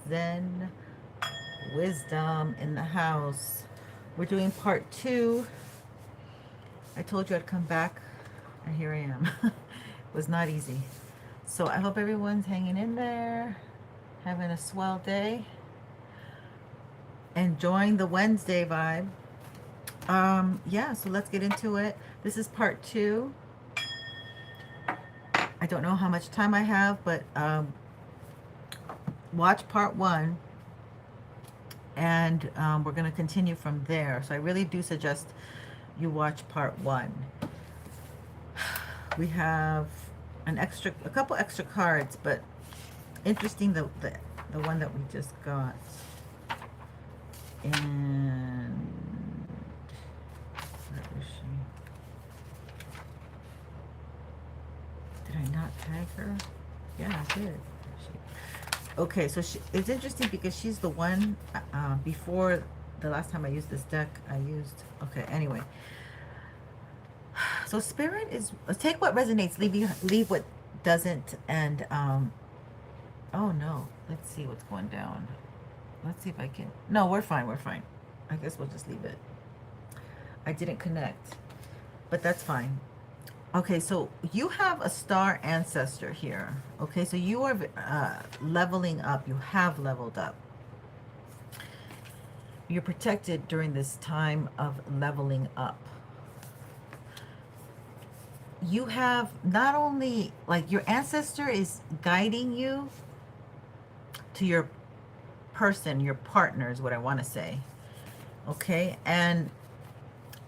Zen wisdom in the house. We're doing part 2. I told you I'd come back, and here I am. It was not easy. So I hope everyone's hanging in there, having a swell day, enjoying the Wednesday vibe. Yeah, so let's get into it. This is part 2. I don't know how much time I have, but watch part 1, and we're going to continue from there. So I really do suggest you watch part 1. We have a couple extra cards, but interesting the one that we just got. And where is she? Did I not tag her? Yeah, I did. Okay, so it's interesting because she's the one before the last time I used this deck. Okay, anyway. So Spirit is, take what resonates, leave what doesn't, and oh no, let's see what's going down. Let's see if I can, no, we're fine. I guess we'll just leave it. I didn't connect, but that's fine. Okay, so you have a star ancestor here. Okay, so you are leveling up. You have leveled up. You're protected during this time of leveling up. You have not only, like, your ancestor is guiding you to your person, your partner is what I want to say. Okay, and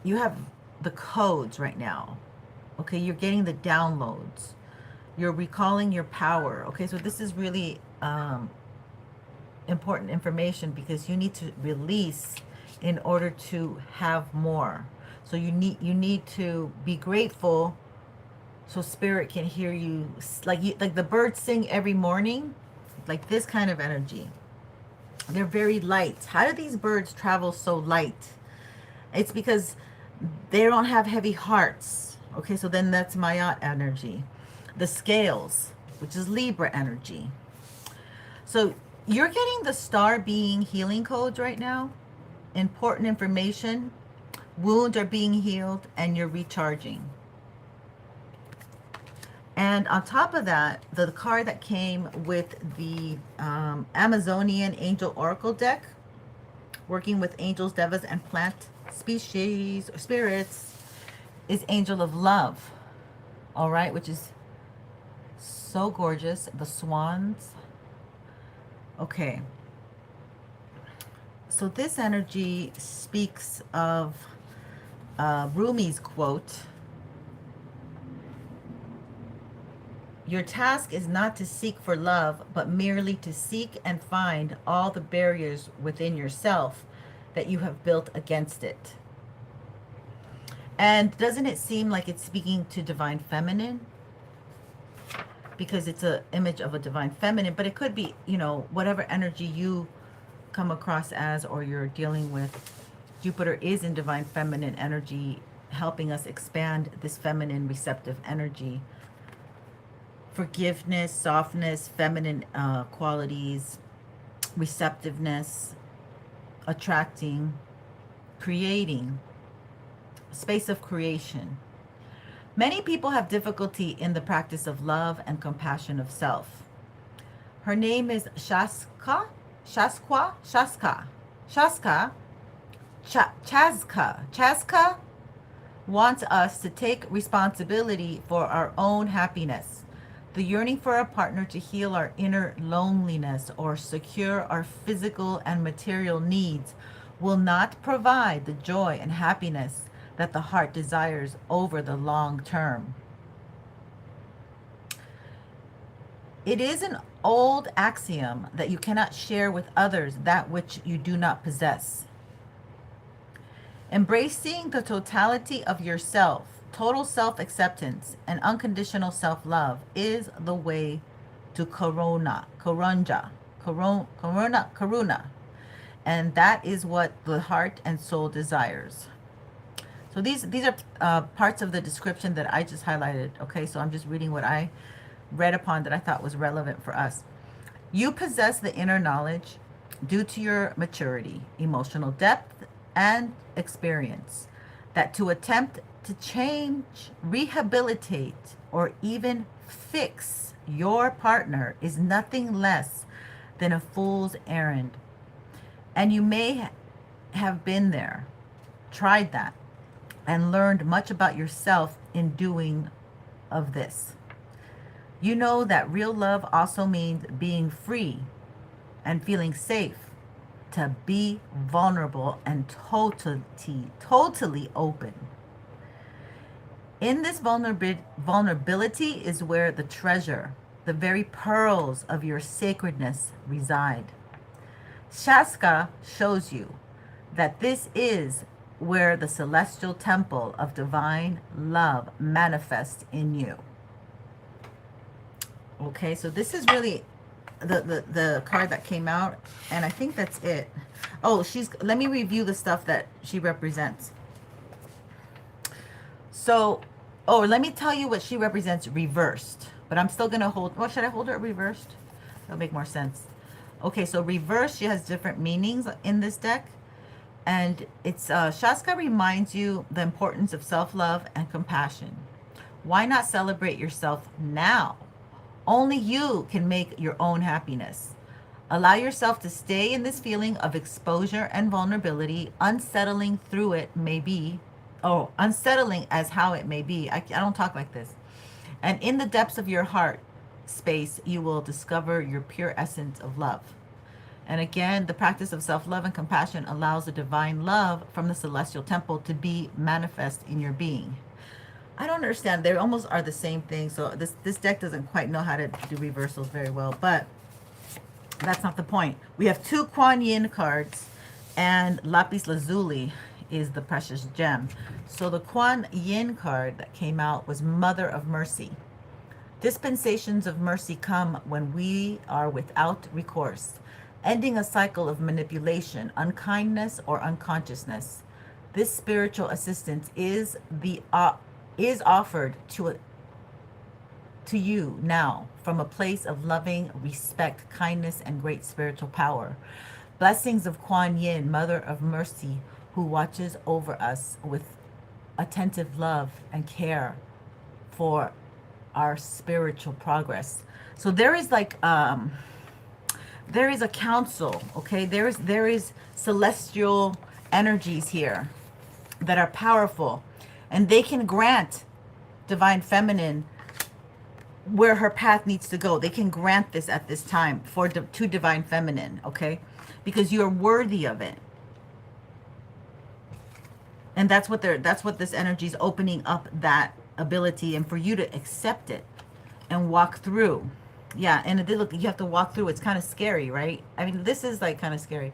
you have the codes right now. Okay, you're getting the downloads. You're recalling your power. Okay, so this is really important information because you need to release in order to have more. So you need to be grateful so Spirit can hear you, like the birds sing every morning, like this kind of energy. They're very light. How do these birds travel so light? It's because they don't have heavy hearts. Okay, so then that's Mayat energy. The scales, which is Libra energy. So you're getting the star being healing codes right now. Important information. Wounds are being healed and you're recharging. And on top of that, the card that came with the Amazonian Angel Oracle deck, working with angels, devas, and plant species or spirits, is Angel of Love. All right, which is so gorgeous. The swans. Okay. So this energy speaks of Rumi's quote. Your task is not to seek for love, but merely to seek and find all the barriers within yourself that you have built against it. And doesn't it seem like it's speaking to divine feminine? Because it's an image of a divine feminine, but it could be, you know, whatever energy you come across as or you're dealing with. Jupiter is in divine feminine energy, helping us expand this feminine receptive energy. Forgiveness, softness, feminine qualities, receptiveness, attracting, creating, space of creation. Many people have difficulty in the practice of love and compassion of self. Her name is Chazka wants us to take responsibility for our own happiness. The yearning for a partner to heal our inner loneliness or secure our physical and material needs will not provide the joy and happiness that the heart desires over the long term. It is an old axiom that you cannot share with others that which you do not possess. Embracing the totality of yourself, total self-acceptance, and unconditional self-love is the way to karuna. And that is what the heart and soul desires. So these are parts of the description that I just highlighted. Okay, so I'm just reading what I read upon that I thought was relevant for us. You possess the inner knowledge due to your maturity, emotional depth, and experience that to attempt to change, rehabilitate, or even fix your partner is nothing less than a fool's errand. And you may have been there, tried that, and learned much about yourself in doing of this. You know that real love also means being free and feeling safe to be vulnerable and totally open. In this vulnerability is where the treasure, the very pearls of your sacredness reside. Shaska shows you that this is where the celestial temple of divine love manifests in you. Okay, so this is really the card that came out, and I think that's it. Oh, let me review the stuff that she represents. So, oh, let me tell you what she represents reversed, but I'm still going to hold, well, should I hold her reversed? That'll make more sense. Okay, so reversed, she has different meanings in this deck. And it's, Shaska reminds you the importance of self-love and compassion. Why not celebrate yourself now? Only you can make your own happiness. Allow yourself to stay in this feeling of exposure and vulnerability, unsettling through it may be. Oh, unsettling as how it may be. I don't talk like this. And in the depths of your heart space, you will discover your pure essence of love. And again, the practice of self-love and compassion allows the divine love from the celestial temple to be manifest in your being. I don't understand. They almost are the same thing. So this deck doesn't quite know how to do reversals very well, but that's not the point. We have 2 Kuan Yin cards, and Lapis Lazuli is the precious gem. So the Kuan Yin card that came out was Mother of Mercy. Dispensations of mercy come when we are without recourse, ending a cycle of manipulation, unkindness, or unconsciousness. This spiritual assistance is offered to you now from a place of loving respect, kindness, and great spiritual power. Blessings of Kuan Yin, Mother of Mercy, who watches over us with attentive love and care for our spiritual progress. So there is like there is a counsel, okay? There is celestial energies here that are powerful, and they can grant divine feminine where her path needs to go. They can grant this at this time to divine feminine, okay? Because you're worthy of it. And that's what this energy is opening up, that ability, and for you to accept it and walk through. Yeah, and it did look, you have to walk through. It's kind of scary, right? I mean, this is like kind of scary.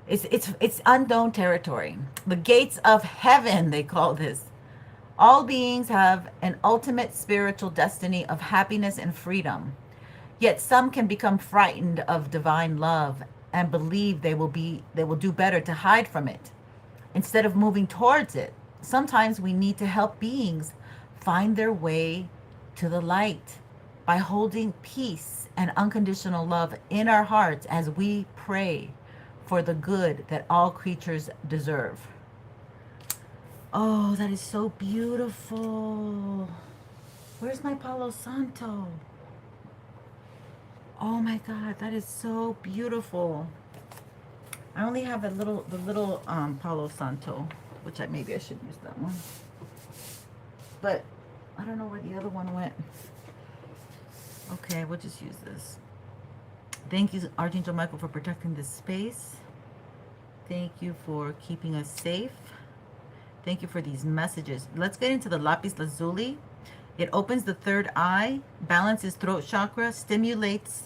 It's unknown territory. The gates of heaven, they call this. All beings have an ultimate spiritual destiny of happiness and freedom. Yet some can become frightened of divine love and believe they will do better to hide from it instead of moving towards it. Sometimes we need to help beings find their way to the light by holding peace and unconditional love in our hearts as we pray for the good that all creatures deserve. Oh, that is so beautiful. Where's my Palo Santo? Oh my God, that is so beautiful. I only have the little Palo Santo, which maybe I should use that one. But I don't know where the other one went. Okay, we'll just use this. Thank you, Archangel Michael, for protecting this space. Thank you for keeping us safe. Thank you for these messages. Let's get into the Lapis Lazuli. It opens the third eye, balances throat chakra, stimulates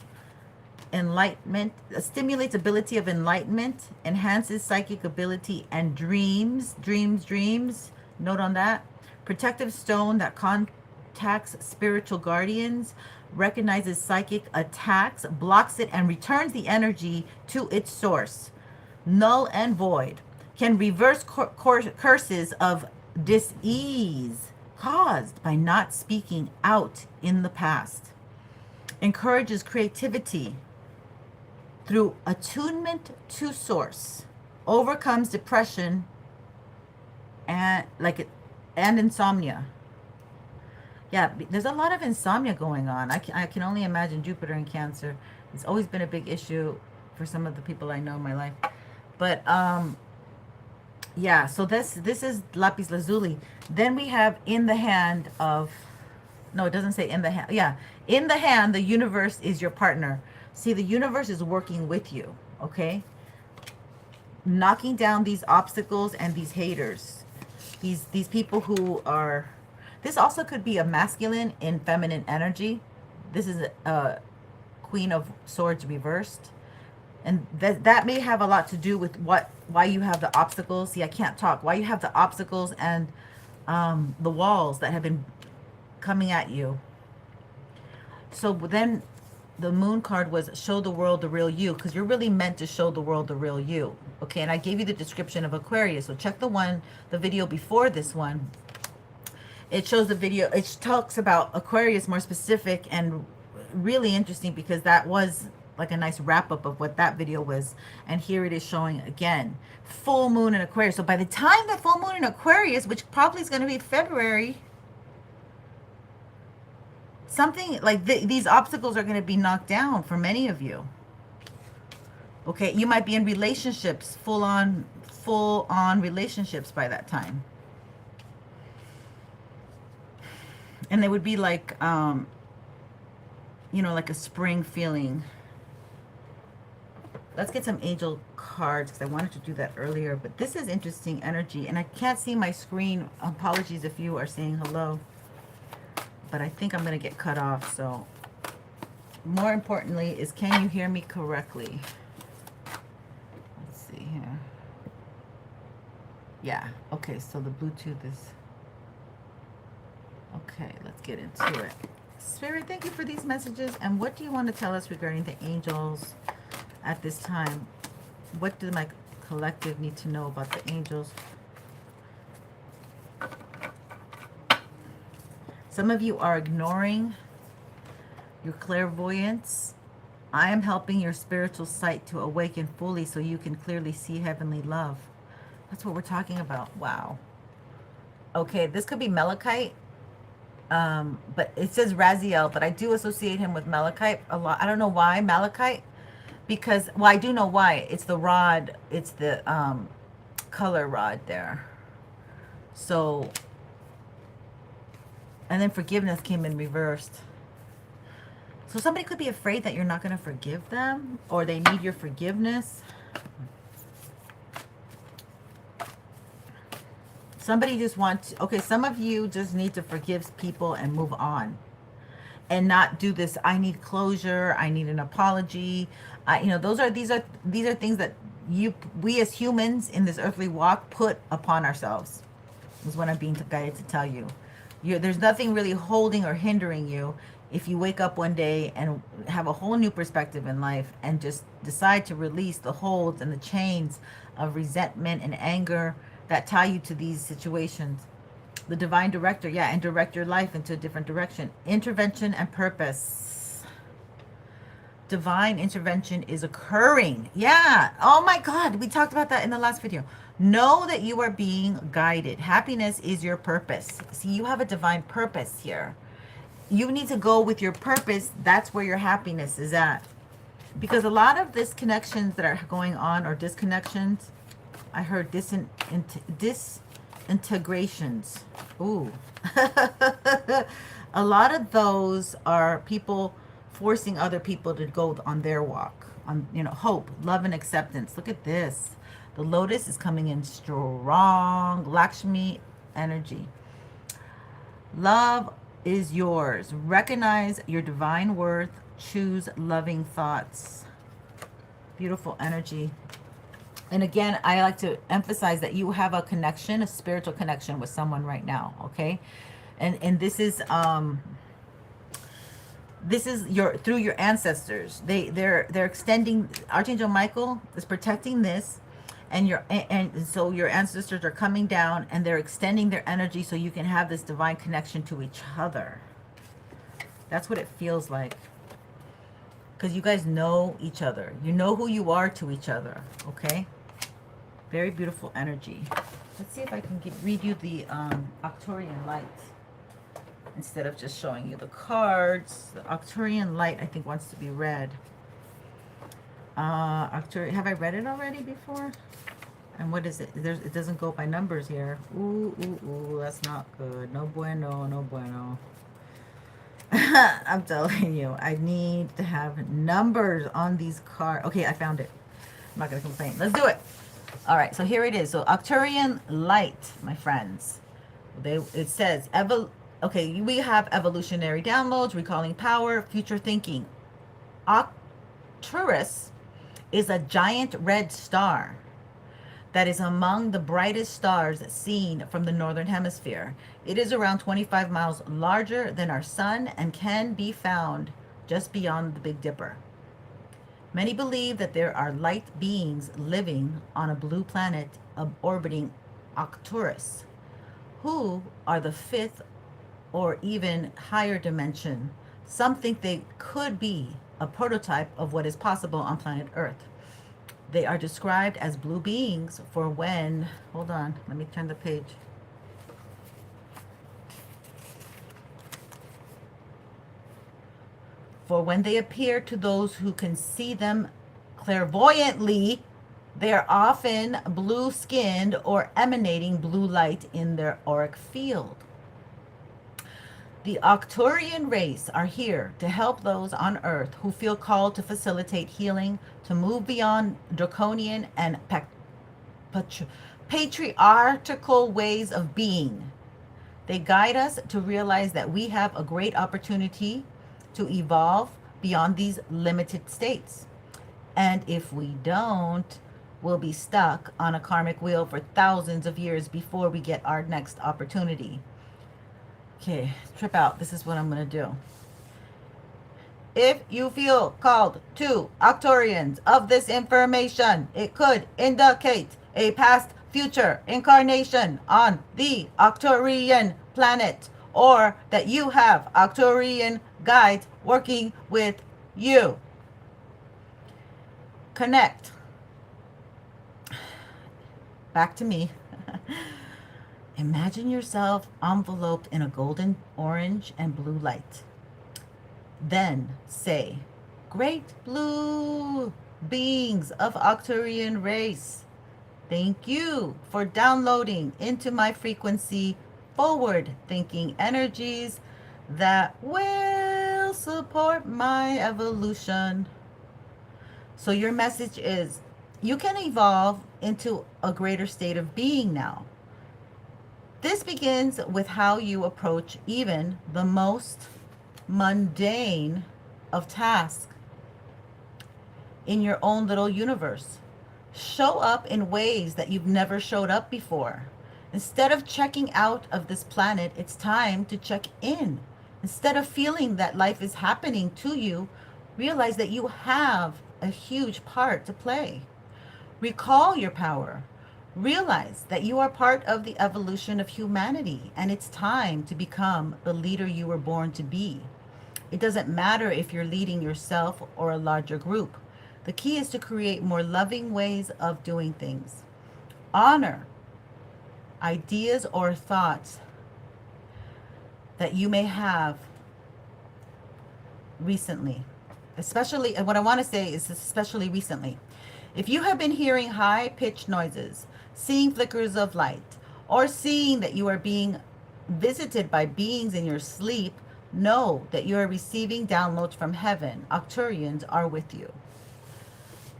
enlightenment, stimulates ability of enlightenment, enhances psychic ability and dreams. Note on that. Protective stone that contacts spiritual guardians, recognizes psychic attacks, blocks it, and returns the energy to its source. Null and void. Can reverse curses of dis-ease caused by not speaking out in the past. Encourages creativity through attunement to source, overcomes depression and and insomnia. Yeah, there's a lot of insomnia going on. I can only imagine Jupiter in Cancer. It's always been a big issue for some of the people I know in my life. But yeah, so this is lapis lazuli. Then we have in the hand of, no, it doesn't say in the hand. Yeah, in the hand, the universe is your partner. See, the universe is working with you, okay? Knocking down these obstacles and these haters. These people who are, this also could be a masculine in feminine energy. This is a Queen of Swords reversed. And that may have a lot to do with why you have the obstacles. See, I can't talk. Why you have the obstacles and the walls that have been coming at you. So then the moon card was show the world the real you, because you're really meant to show the world the real you. Okay, and I gave you the description of Aquarius. So check the video before this one. It shows the video. It talks about Aquarius more specific and really interesting, because that was like a nice wrap up of what that video was. And here it is showing again, full moon in Aquarius. So by the time the full moon in Aquarius, which probably is going to be February, something like these obstacles are going to be knocked down for many of you. Okay, you might be in relationships, full on relationships by that time. And they would be like, you know, like a spring feeling. Let's get some angel cards, because I wanted to do that earlier. But this is interesting energy. And I can't see my screen. Apologies if you are saying hello. But I think I'm going to get cut off. So more importantly is, can you hear me correctly? Let's see here. Yeah. Okay, so the Bluetooth is... Okay, let's get into it. Spirit, thank you for these messages. And what do you want to tell us regarding the angels at this time? What do my collective need to know about the angels? Some of you are ignoring your clairvoyance. I am helping your spiritual sight to awaken fully so you can clearly see heavenly love. That's what we're talking about. Wow. Okay, this could be Malachite. But it says Raziel, but I do associate him with Malachite a lot. I don't know why Malachite, because, well, I do know why. It's the rod, it's the color rod there. So, and then forgiveness came in reversed. So somebody could be afraid that you're not going to forgive them, or they need your forgiveness. Somebody just wants, okay, some of you just need to forgive people and move on. And not do this, I need closure, I need an apology. You know, these are things that we as humans in this earthly walk put upon ourselves. Is what I'm being guided to tell you. There's nothing really holding or hindering you if you wake up one day and have a whole new perspective in life and just decide to release the holds and the chains of resentment and anger that tie you to these situations. The divine director, yeah, and direct your life into a different direction. Intervention and purpose. Divine intervention is occurring. Yeah. Oh my God. We talked about that in the last video. Know that you are being guided. Happiness is your purpose. See, you have a divine purpose here. You need to go with your purpose. That's where your happiness is at. Because a lot of disconnections that are going on, or disconnections, I heard disintegrations. Ooh. A lot of those are people forcing other people to go on their walk. On, you know, hope, love, and acceptance. Look at this. The lotus is coming in strong. Lakshmi energy. Love is yours. Recognize your divine worth. Choose loving thoughts. Beautiful energy. And again, I like to emphasize that you have a connection, a spiritual connection with someone right now, okay? And this is your through your ancestors. They're extending. Archangel Michael is protecting this, and so your ancestors are coming down and they're extending their energy so you can have this divine connection to each other. That's what it feels like. because you guys know each other. You know who you are to each other, okay? Very beautiful energy. Let's see if I can read you the Arcturian light instead of just showing you the cards. The Arcturian light, I think, wants to be read. Have I read it already before? And what is it? It doesn't go by numbers here. Ooh, ooh, ooh, that's not good. No bueno, no bueno. I'm telling you, I need to have numbers on these cards. Okay, I found it. I'm not going to complain. Let's do it. All right, so here it is. So Arcturian light, my friends. It says, okay, we have evolutionary downloads, recalling power, future thinking. Arcturus is a giant red star that is among the brightest stars seen from the northern hemisphere. It is around 25 miles larger than our sun and can be found just beyond the Big Dipper. Many believe that there are light beings living on a blue planet orbiting Arcturus, who are the fifth or even higher dimension. Some think they could be a prototype of what is possible on planet Earth. They are described as blue beings for when, hold on, let me turn the page. For when they appear to those who can see them clairvoyantly, they are often blue-skinned or emanating blue light in their auric field. The Arcturian race are here to help those on Earth who feel called to facilitate healing, to move beyond draconian and patriarchal ways of being. They guide us to realize that we have a great opportunity to evolve beyond these limited states. And if we don't, we'll be stuck on a karmic wheel for thousands of years before we get our next opportunity. Okay, trip out. This is what I'm going to do. If you feel called to Arcturians of this information, it could indicate a past future incarnation on the Arcturian planet, or that you have Arcturian guides working with you. Connect. Back to me. Imagine yourself enveloped in a golden, orange, and blue light. Then say, great blue beings of Arcturian race, thank you for downloading into my frequency forward-thinking energies that will support my evolution. So your message is, you can evolve into a greater state of being now. This begins with how you approach even the most mundane of tasks in your own little universe. Show up in ways that you've never showed up before. Instead of checking out of this planet, it's time to check in. Instead of feeling that life is happening to you, realize that you have a huge part to play. Recall your power. Realize that you are part of the evolution of humanity, and it's time to become the leader you were born to be. It doesn't matter if you're leading yourself or a larger group. The key is to create more loving ways of doing things. Honor ideas or thoughts that you may have recently. Especially, and what I want to say is especially recently. If you have been hearing high-pitched noises, seeing flickers of light, or seeing that you are being visited by beings in your sleep, know that you are receiving downloads from heaven. Arcturians are with you.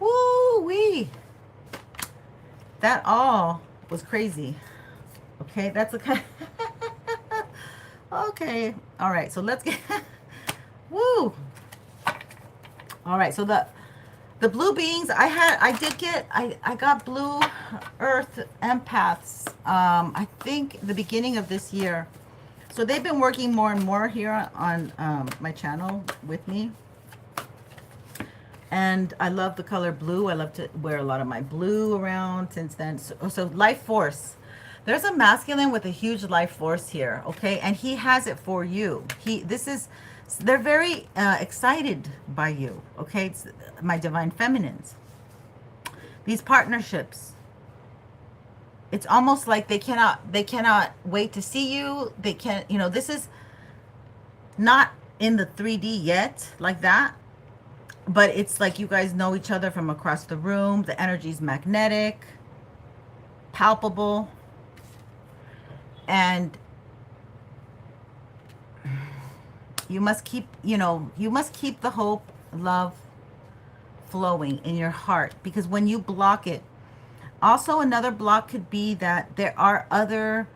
Woo-wee! That all was crazy. Okay, that's okay. Okay, all right, so let's get... Woo! All right, so the blue beings, I got blue earth empaths, I think the beginning of this year. So they've been working more and more here on my channel with me. And I love the color blue. I love to wear a lot of my blue around since then. So life force. There's a masculine with a huge life force here, okay? And he has it for you. This is They're very excited by you, okay? It's my divine feminines. These partnerships, it's almost like they cannot wait to see you. They can't, this is not in the 3D yet like that, but it's like you guys know each other from across the room. The energy is magnetic, palpable, and you must keep, you must keep the hope, love flowing in your heart, because when you block it, also another block could be that there are other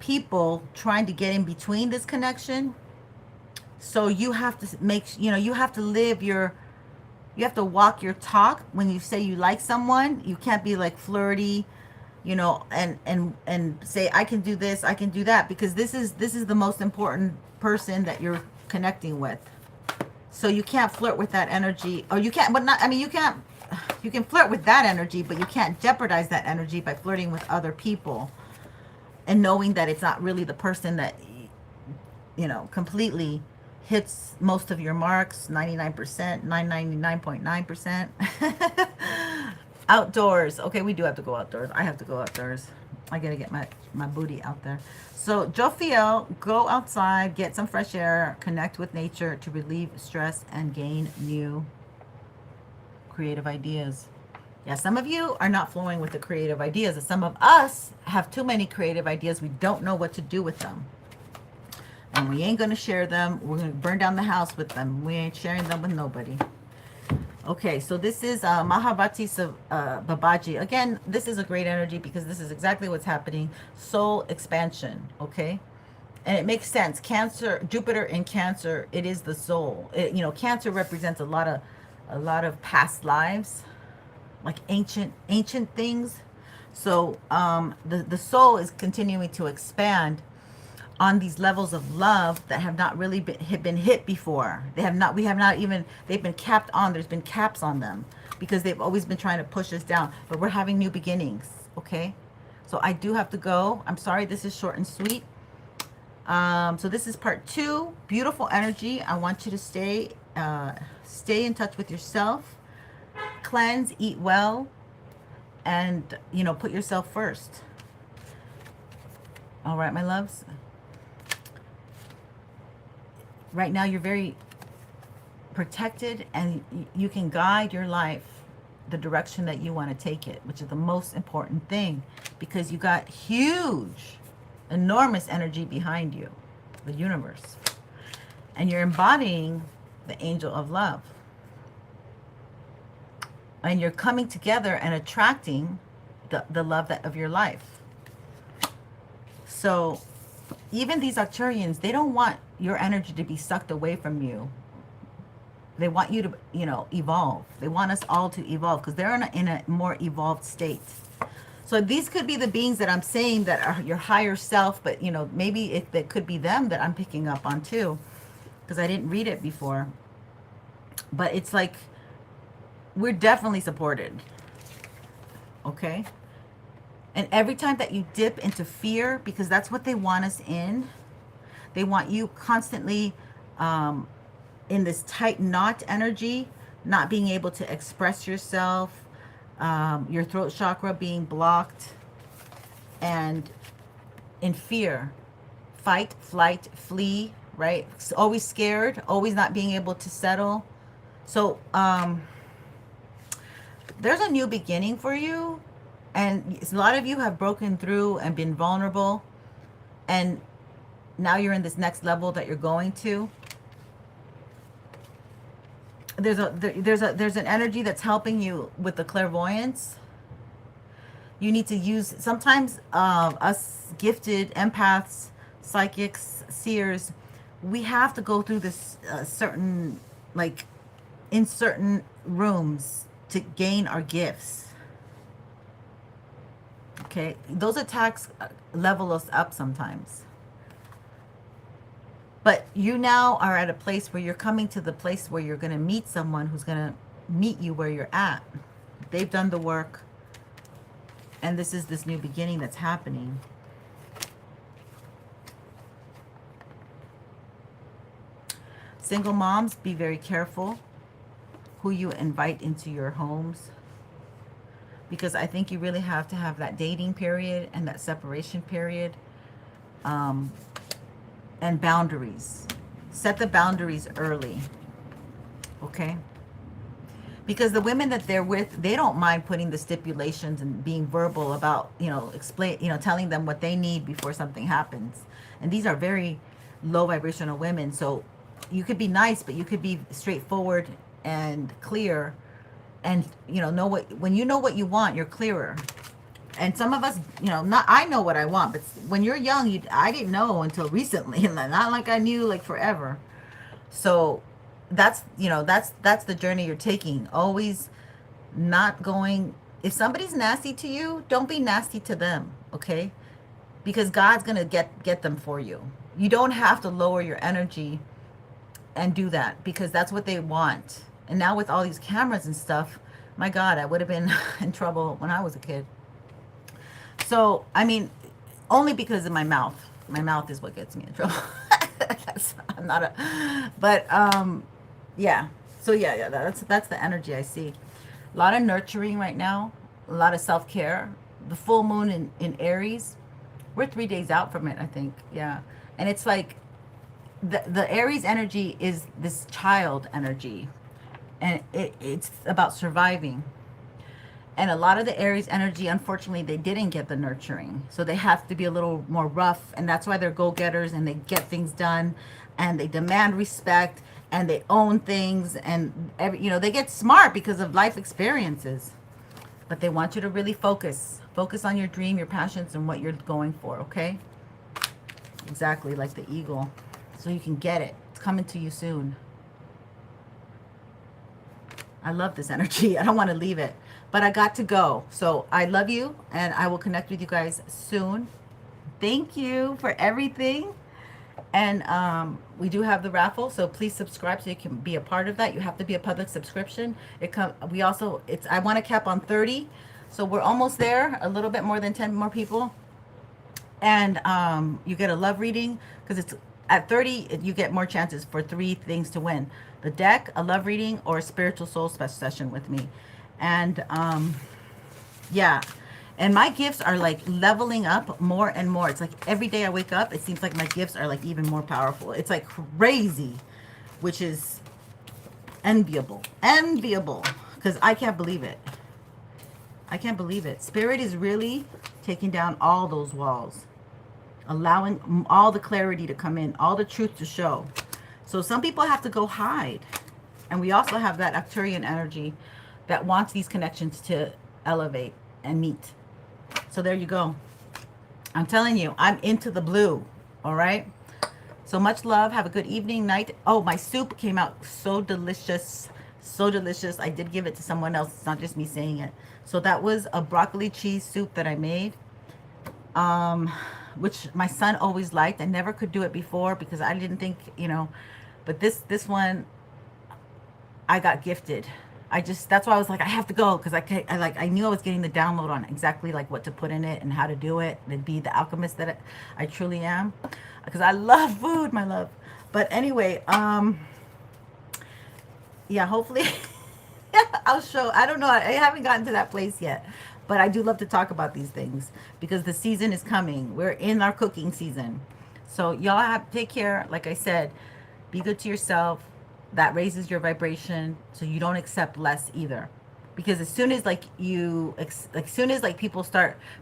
people trying to get in between this connection. So you have to make, you have to live your, you have to walk your talk. When you say you like someone, you can't be like flirty, and say I can do this, I can do that, because this is the most important person that you're connecting with. So you can't flirt with that energy, or you can't, but not, I mean, you can flirt with that energy, but you can't jeopardize that energy by flirting with other people and knowing that it's not really the person that, completely hits most of your marks, 99%, 999.9%. Outdoors. Okay, we do have to go outdoors. I have to go outdoors. I gotta get my booty out there. So, Jophiel, go outside, get some fresh air, connect with nature to relieve stress and gain new creative ideas. Yeah, some of you are not flowing with the creative ideas. And some of us have too many creative ideas. We don't know what to do with them. And we ain't going to share them. We're going to burn down the house with them. We ain't sharing them with nobody. Okay, so this is Mahabhati Babaji. Again, this is a great energy because this is exactly what's happening. Soul expansion, okay? And it makes sense. Cancer, Jupiter in Cancer, it is the soul. Cancer represents a lot of past lives, like ancient things. So the soul is continuing to expand on these levels of love that have not really been hit before. They've been capped on. There's been caps on them because they've always been trying to push us down. But we're having new beginnings, okay? So I do have to go. I'm sorry, this is short and sweet. So this is part 2. Beautiful energy. I want you to stay in touch with yourself. Cleanse, eat well, and, put yourself first. All right, my loves. Right now, you're very protected, and you can guide your life the direction that you want to take it, which is the most important thing, because you got huge, enormous energy behind you, the universe, and you're embodying the angel of love. And you're coming together and attracting the love of your life. So even these Arcturians, they don't want your energy to be sucked away from you. They want you to, evolve. They want us all to evolve because they're in a more evolved state. So these could be the beings that I'm saying that are your higher self, but, maybe it could be them that I'm picking up on too, because I didn't read it before. But it's like, we're definitely supported, okay? And every time that you dip into fear, because that's what they want us in, they want you constantly in this tight knot energy, not being able to express yourself, your throat chakra being blocked, and in fear, fight, flight, flee, right? Always scared, always not being able to settle. So, there's a new beginning for you, and a lot of you have broken through and been vulnerable, and now you're in this next level that you're going to. There's an energy that's helping you with the clairvoyance. You need to use, sometimes us gifted empaths, psychics, seers, we have to go through this certain, like, in certain rooms to gain our gifts. Okay, those attacks level us up sometimes. But you now are at a place where you're coming to the place where you're going to meet someone who's going to meet you where you're at. They've done the work, and this is this new beginning that's happening. single moms, be very careful who you invite into your homes, because I think you really have to have that dating period and that separation period, and boundaries. Set the boundaries early, okay? Because the women that they're with, they don't mind putting the stipulations and being verbal about, telling them what they need before something happens. And these are very low vibrational women. So you could be nice, but you could be straightforward and clear, and know what, when you know what you want, you're clearer. And some of us, not, I know what I want, but when you're young, I didn't know until recently, and not like I knew like forever. So that's the journey you're taking. Always not going, if somebody's nasty to you, don't be nasty to them, okay? Because God's gonna get them for you. You don't have to lower your energy and do that, because that's what they want. And now with all these cameras and stuff, my God, I would have been in trouble when I was a kid. So I mean, only because of my mouth. My mouth is what gets me in trouble. I'm not a, but yeah. So yeah, that's the energy I see. A lot of nurturing right now, a lot of self-care. The full moon in Aries, we're 3 days out from it, I think. Yeah. And it's like the Aries energy is this child energy, and it's about surviving. And a lot of the Aries energy, unfortunately, they didn't get the nurturing. So they have to be a little more rough. And that's why they're go-getters, and they get things done, and they demand respect, and they own things. And, they get smart because of life experiences. But they want you to really focus. Focus on your dream, your passions, and what you're going for, okay? Exactly, like the eagle. So you can get it. It's coming to you soon. I love this energy. I don't want to leave it. But I got to go. So I love you, and I will connect with you guys soon. Thank you for everything. And we do have the raffle, so please subscribe so you can be a part of that. You have to be a public subscription. I want to cap on 30. So we're almost there, a little bit more than 10 more people. And you get a love reading, because it's at 30, you get more chances for 3 things to win: the deck, a love reading, or a spiritual soul session with me. And yeah, and my gifts are like leveling up more and more. It's like every day I wake up, it seems like my gifts are like even more powerful. It's like crazy, which is enviable, because I can't believe it. I can't believe it. Spirit is really taking down all those walls, allowing all the clarity to come in, all the truth to show. So some people have to go hide. And we also have that Arcturian energy that wants these connections to elevate and meet. So there you go. I'm telling you, I'm into the blue. All right. So much love. Have a good evening, night. Oh, my soup came out so delicious. So delicious. I did give it to someone else. It's not just me saying it. So that was a broccoli cheese soup that I made, which my son always liked. I never could do it before because I didn't think, but this one I got gifted. That's why I was like, I have to go, because I knew I was getting the download on exactly like what to put in it and how to do it and be the alchemist that I truly am, because I love food, my love. But anyway, yeah, hopefully I'll show. I don't know. I haven't gotten to that place yet, but I do love to talk about these things because the season is coming. We're in our cooking season. So y'all take care. Like I said, be good to yourself. That raises your vibration, so you don't accept less either. Because as soon as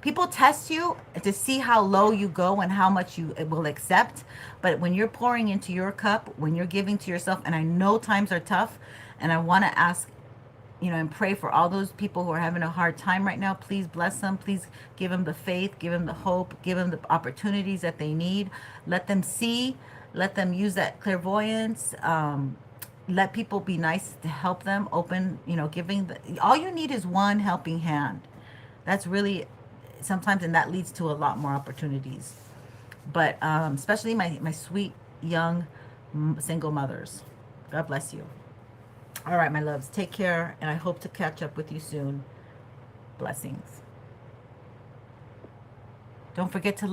people test you to see how low you go and how much you will accept. But when you're pouring into your cup, when you're giving to yourself, and I know times are tough, and I want to ask, and pray for all those people who are having a hard time right now. Please bless them. Please give them the faith, give them the hope, give them the opportunities that they need. Let them see, let them use that clairvoyance. Let people be nice to help them, open, all you need is one helping hand. That's really sometimes, and that leads to a lot more opportunities. But especially my sweet young single mothers. God bless you. All right, my loves, take care, and I hope to catch up with you soon. Blessings. Don't forget to like.